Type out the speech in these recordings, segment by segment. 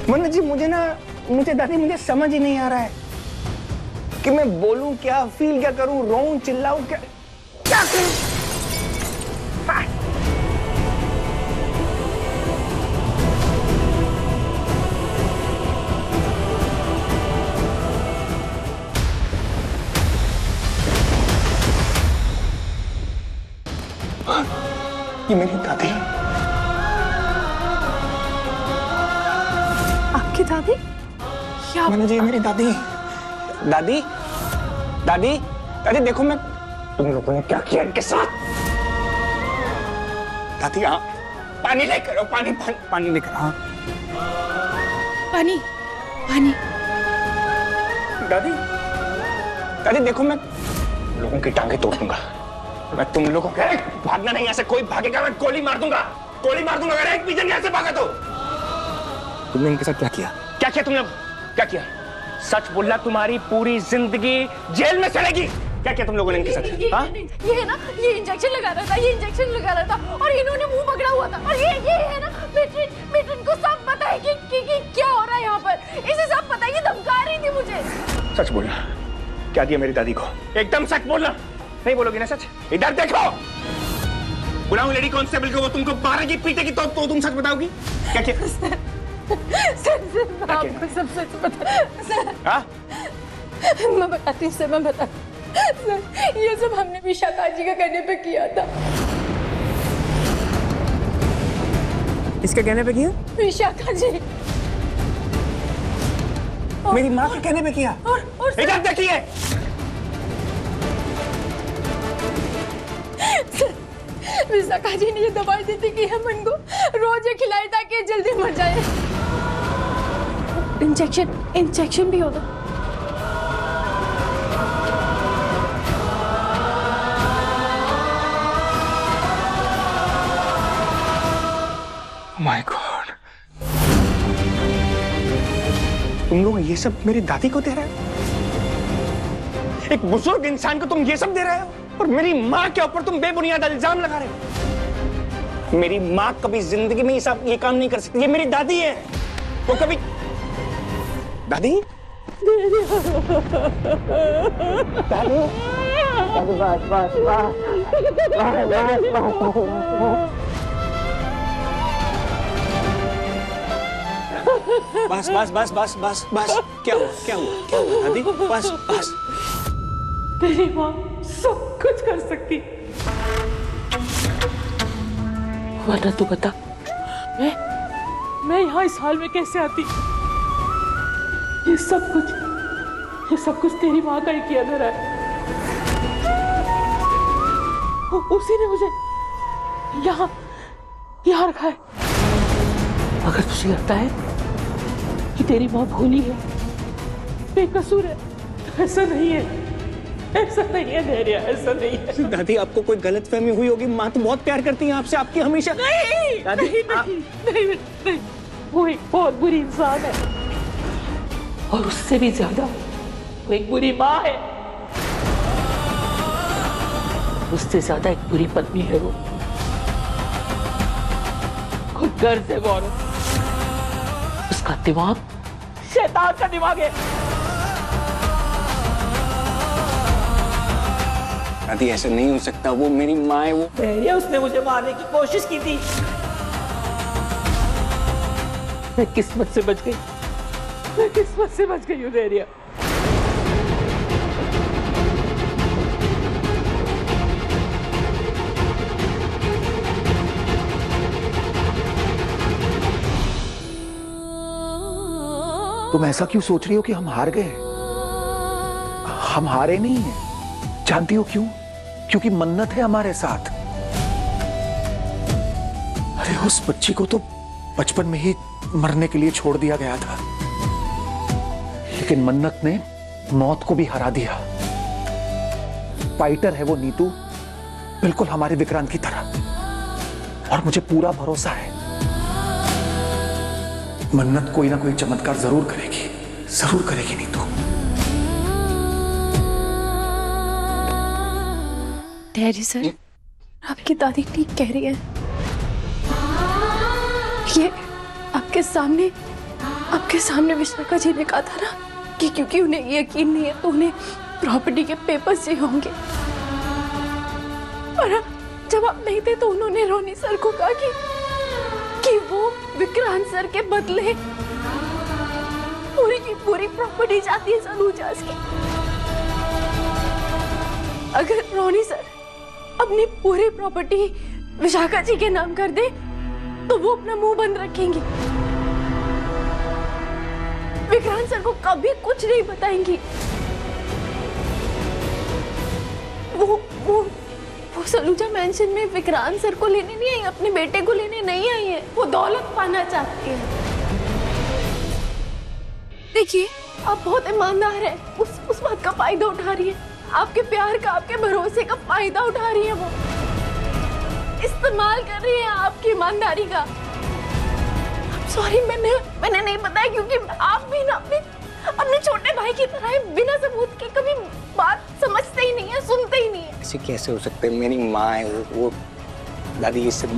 मन्नत जी मुझे दादी मुझे समझ ही नहीं आ रहा है कि मैं बोलूं क्या, फील क्या करूं, रोऊं, चिल्लाऊं, क्या करूं? ये मेरी दादी। आपकी दादी? क्या? मन्नत जी मेरी दादी। दादी दादी दादी देखो मैं, तुम लोगों ने क्या किया इनके साथ? दादी हाँ, पानी लेकर आओ, पानी लेकर हाँ। पानी पानी। दादी दादी देखो मैं लोगों की टांगे तोड़ दूंगा। मैं तुम लोगों को भागना नहीं, ऐसे कोई भागेगा मैं गोली मार दूंगा अगर एक भी जन यहाँ से भागा तो। तुमने इनके साथ क्या किया? क्या किया तुमने? क्या किया? सच बोलना, तुम्हारी पूरी जिंदगी जेल में चलेगी। क्या किया तुम लोगों ने इनके साथ? ये है ना, ये इंजेक्शन लगा रहा था और इन्होंने मुंह पकड़ा हुआ था। और ये है ना, मिठुन को सब पता है कि क्या हो रहा है यहाँ पर। इसे सब पता है, ये धमका रही थी मुझे। सच बोलना, क्या दिया मेरी दादी को? एकदम सच बोलना। नहीं बोलोगी ना सच? इधर देखो, बुलाऊं लेडी कांस्टेबल को, वो तुमको मारेगी पीटेगी तो तुम सच बताओगी? क्या किया? सर आपको सब सच पता। मैं बताती हूँ सर, मैं बताती हूँ सर। ये सब हमने विशाखा जी के कहने पे किया था। इसके कहने पे किया? विशाखा जी। मेरी माँ के कहने पे किया? और इधर देखिए। विशाखा जी ने ये दवाई दी थी कि हमन को रोज ये खिलाए ताकि जल्दी मर जाए। इंजेक्शन भी होगा। माय गॉड, तुम लोग ये सब मेरी दादी को दे रहे हो? एक बुजुर्ग इंसान को तुम ये सब दे रहे हो और मेरी माँ के ऊपर तुम बेबुनियाद इल्जाम लगा रहे हो। मेरी माँ कभी जिंदगी में ये काम नहीं कर सकती। ये मेरी दादी है, वो कभी। दादी दादी बस क्या हुआ दादी? बस तेरी माँ सब कुछ कर सकती, वरना तू बता, मैं यहाँ इस हाल में कैसे आती? ये सब कुछ तेरी माँ का ही किया धरा है। उसी ने मुझे यहाँ रखा है। अगर तुझे लगता है कि तेरी माँ भोली है, बेकसूर है, तो ऐसा नहीं है। धैर्य, ऐसा नहीं है। दादी आपको कोई गलतफहमी हुई होगी। माँ तो बहुत प्यार करती है आपसे, आपकी हमेशा। नहीं दादी नहीं, वो एक बहुत बुरी इंसान है और उससे भी ज्यादा वो एक बुरी माँ है। उससे ज्यादा एक बुरी पत्नी है वो। खुद गर्ज है वो औरत। उसका दिमाग शैतान का दिमाग है। दादी ऐसे नहीं हो सकता, वो मेरी माँ है। वो उसने मुझे मारने की कोशिश की थी, मैं किस्मत से बच गई हूँ धैर्य। तुम ऐसा क्यों सोच रही हो कि हम हार गए? हम हारे नहीं हैं। जानती हो क्यों? क्योंकि मन्नत है हमारे साथ। अरे उस बच्ची को तो बचपन में ही मरने के लिए छोड़ दिया गया था, लेकिन मन्नत ने मौत को भी हरा दिया। फाइटर है वो नीतू, बिल्कुल हमारे विक्रांत की तरह। और मुझे पूरा भरोसा है मन्नत कोई ना कोई चमत्कार जरूर करेगी नीतू। डैडी सर, आपकी दादी ठीक कह रही है। ये आपके सामने आपके सामने विशाखा जी ने कहा था ना कि क्योंकि उन्हें यकीन नहीं है तो उन्हें प्रॉपर्टी के पेपर्स चाहिए होंगे। और जब आप नहीं थे तो उन्होंने रोनी सर को कहा कि वो विक्रांत सर के बदले पूरी की पूरी प्रॉपर्टी जाती है सलूजास की। अगर रोनी सर अपनी पूरी प्रॉपर्टी विशाखा जी के नाम कर दे तो वो अपना मुंह बंद रखेंगी, विक्रांत सर को कभी कुछ नहीं बताएंगी। वो सलूजा मेंशन में विक्रांत सर को लेने नहीं आई, अपने बेटे को लेने नहीं आई है। वो दौलत पाना चाहती है। देखिए आप बहुत ईमानदार हैं, उस बात का फायदा उठा रही है, आपके प्यार का, आपके भरोसे का फायदा उठा रही है। वो इस्तेमाल कर रही है आपकी ईमानदारी का। सॉरी मैंने नहीं बताया क्योंकि आप भी ना अपने छोटे भाई की तरह बिना सबूत के कभी बात समझते ही नहीं है, सुनते ही नहीं है। ऐसे कैसे हो सकते हैं? मेरी माँ है वो दादी, ये सब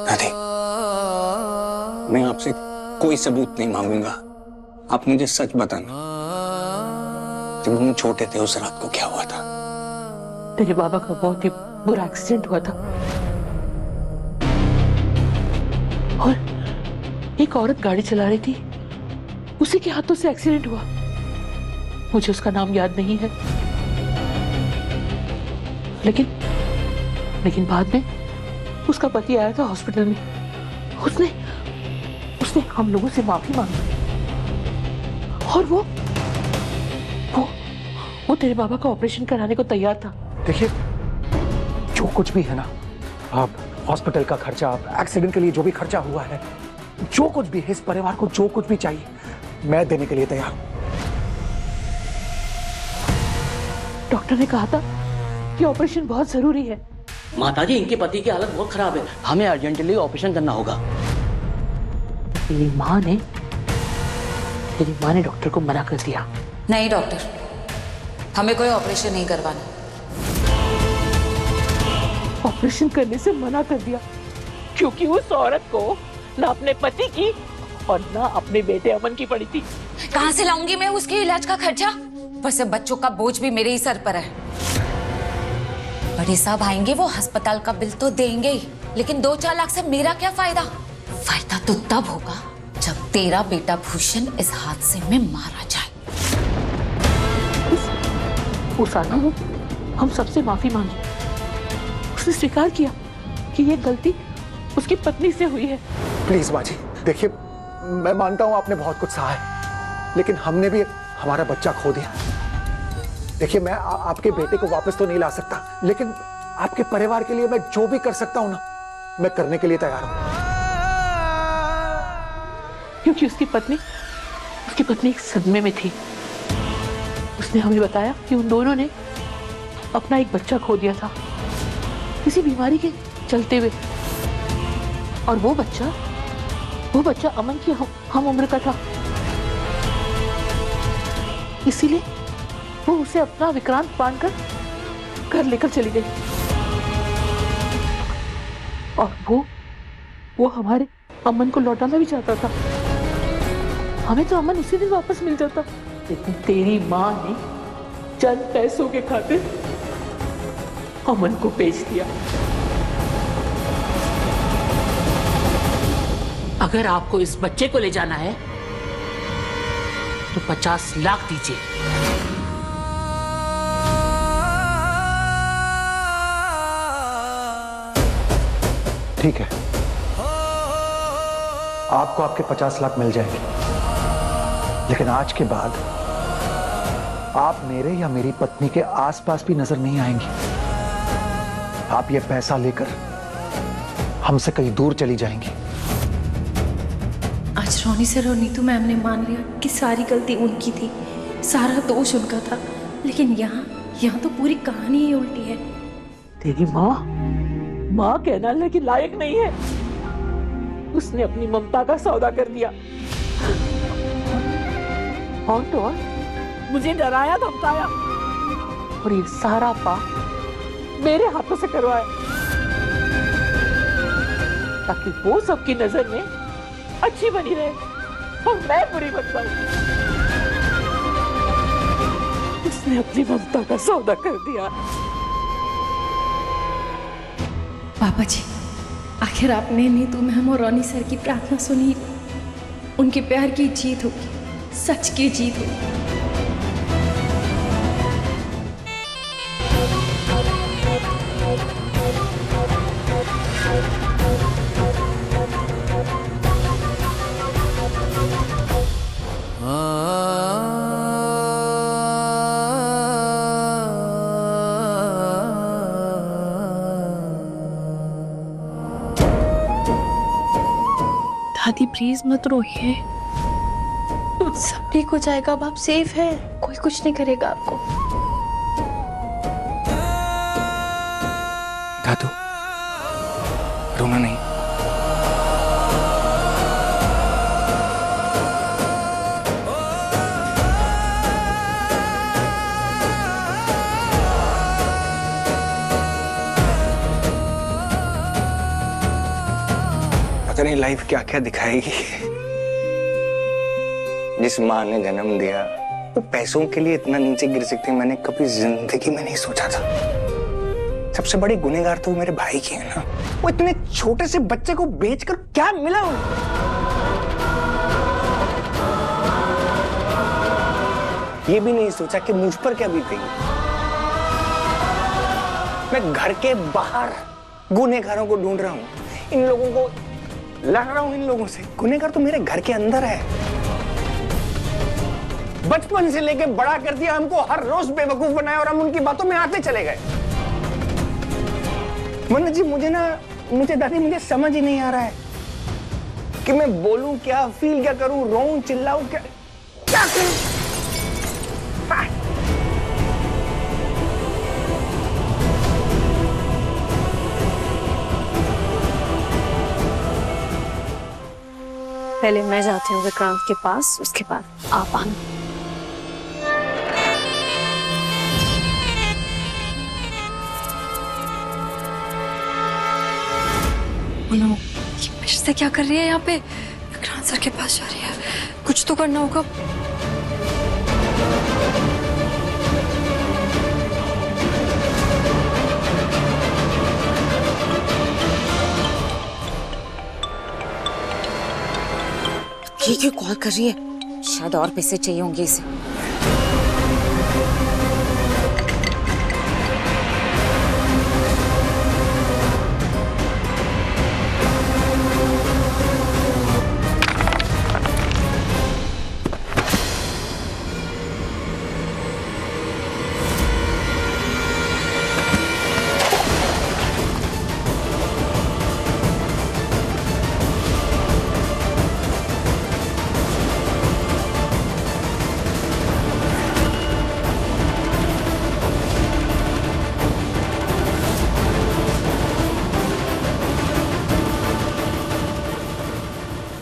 दादी, मैं आपसे कोई सबूत नहीं मांगूंगा, आप मुझे सच बताना। जब हम छोटे थे उस रात को क्या हुआ था? तेरे बाबा का बहुत ही बुरा एक्सीडेंट हुआ था और एक औरत गाड़ी चला रही थी, उसी के हाथों से एक्सीडेंट हुआ। मुझे उसका नाम याद नहीं है, लेकिन बाद में उसका पति आया था हॉस्पिटल में। उसने हम लोगों से माफी मांगी और वो तेरे बाबा का ऑपरेशन कराने को तैयार था। देखिए जो कुछ भी है ना, आप हॉस्पिटल का खर्चा, एक्सीडेंट के लिए जो भी खर्चा हुआ है, जो कुछ भी है, इस परिवार को जो कुछ भी चाहिए मैं देने के लिए तैयार हूं। डॉक्टर ने कहा था कि ऑपरेशन बहुत जरूरी है। माताजी, इनके पति की हालत बहुत खराब है, हमें अर्जेंटली ऑपरेशन करना होगा। तेरी माँ ने डॉक्टर को मना कर दिया। नहीं डॉक्टर, हमें कोई ऑपरेशन नहीं करवाना। ऑपरेशन करने से मना कर दिया क्योंकि उस औरत को ना अपने पति की और ना अपने बेटे अमन की पड़ी थी। कहां से लाऊंगी मैं उसके इलाज का खर्चा? वैसे बच्चों का बोझ भी मेरे ही सर पर है। बड़े साहब आएंगे, वो अस्पताल का बिल तो देंगे ही, लेकिन 2-4 लाख से मेरा क्या फायदा? फायदा तो तब होगा जब तेरा बेटा भूषण इस हादसे में मारा जाए। उस आदमी ने हम सबसे माफी मांगी, उसने स्वीकार किया कि ये गलती उसकी पत्नी से हुई है। प्लीज माँ जी, देखिए मैं मानता हूं आपने बहुत कुछ सहा है, लेकिन हमने भी हमारा बच्चा खो दिया। देखिए मैं आपके बेटे को वापस तो नहीं ला सकता, लेकिन आपके परिवार के लिए मैं जो भी कर सकता हूं ना, मैं करने के लिए तैयार हूं। क्योंकि उसकी पत्नी एक सदमे में थी। उसने हमें बताया कि उन दोनों ने अपना एक बच्चा खो दिया था किसी बीमारी के चलते हुए, और वो बच्चा अमन की हम उम्र का था। इसीलिए वो उसे अपना विक्रांत मानकर घर लेकर चली गई, और वो हमारे अमन को लौटाना भी चाहता था। हमें तो अमन उसी दिन वापस मिल जाता, लेकिन तेरी माँ ने चंद पैसों के खातिर अमन को बेच दिया। अगर आपको इस बच्चे को ले जाना है तो 50 लाख दीजिए। ठीक है, आपको आपके 50 लाख मिल जाएंगे, लेकिन आज के बाद आप मेरे या मेरी पत्नी के आसपास भी नजर नहीं आएंगी। आप ये पैसा लेकर हमसे कहीं दूर चली जाएंगी। आज रोनी से नीतू मैम ने मान लिया कि सारी गलती उनकी थी, सारा दोष उनका था, लेकिन यहाँ तो पूरी कहानी ही उल्टी है। तेरी माँ कहना लेकिन लायक नहीं है। उसने अपनी ममता का सौदा कर दिया, और तो और मुझे डराया धमकाया और ये सारा पाप मेरे हाथों से करवाया, ताकि वो सबकी नजर में अच्छी बनी रहे और मैं बुरी बन जाऊं। उसने अपनी ममता का सौदा कर दिया। पापा जी, आखिर आपने नीतू मैम और रॉनी सर की प्रार्थना सुनी। उनके प्यार की जीत होगी, सच की जीत होगी। दादी प्लीज मत रोइए, सब ठीक हो जाएगा। अब आप सेफ है, कोई कुछ नहीं करेगा आपको। दादू, रोना नहीं। पता नहीं लाइफ क्या क्या दिखाएगी। जिस माँ ने जन्म दिया वो पैसों के लिए इतना नीचे गिर सकती, मैंने कभी जिंदगी में नहीं सोचा था। सबसे बड़े गुनहगार तो मेरे भाई के हैं ना। वो इतने छोटे से बच्चे को बेचकर क्या मिला उन्हें? ये भी नहीं सोचा कि मुझ पर क्या बीतेगी। मैं घर के बाहर गुनहगारों को ढूंढ रहा हूं, इन लोगों को लड़ रहा हूं। इन लोगों से गुनहगार तो मेरे घर के अंदर है। बचपन से लेके बड़ा कर दिया हमको, हर रोज बेवकूफ बनाया और हम उनकी बातों में आते चले गए। मन्नत जी, मुझे दादी, मुझे समझ ही नहीं आ रहा है कि मैं बोलूं क्या, फील क्या करूं, रोऊं, चिल्लाऊं, क्या करूं? पहले मैं जाती हूँ विक्रांत के पास, उसके बाद आप आना। ये मेरे से क्या कर रही है यहाँ पे? विक्रांत सर के पास जा रही है, कुछ तो करना होगा। ये क्यों कॉल कर रही है? शायद और पैसे चाहिए होंगे इसे।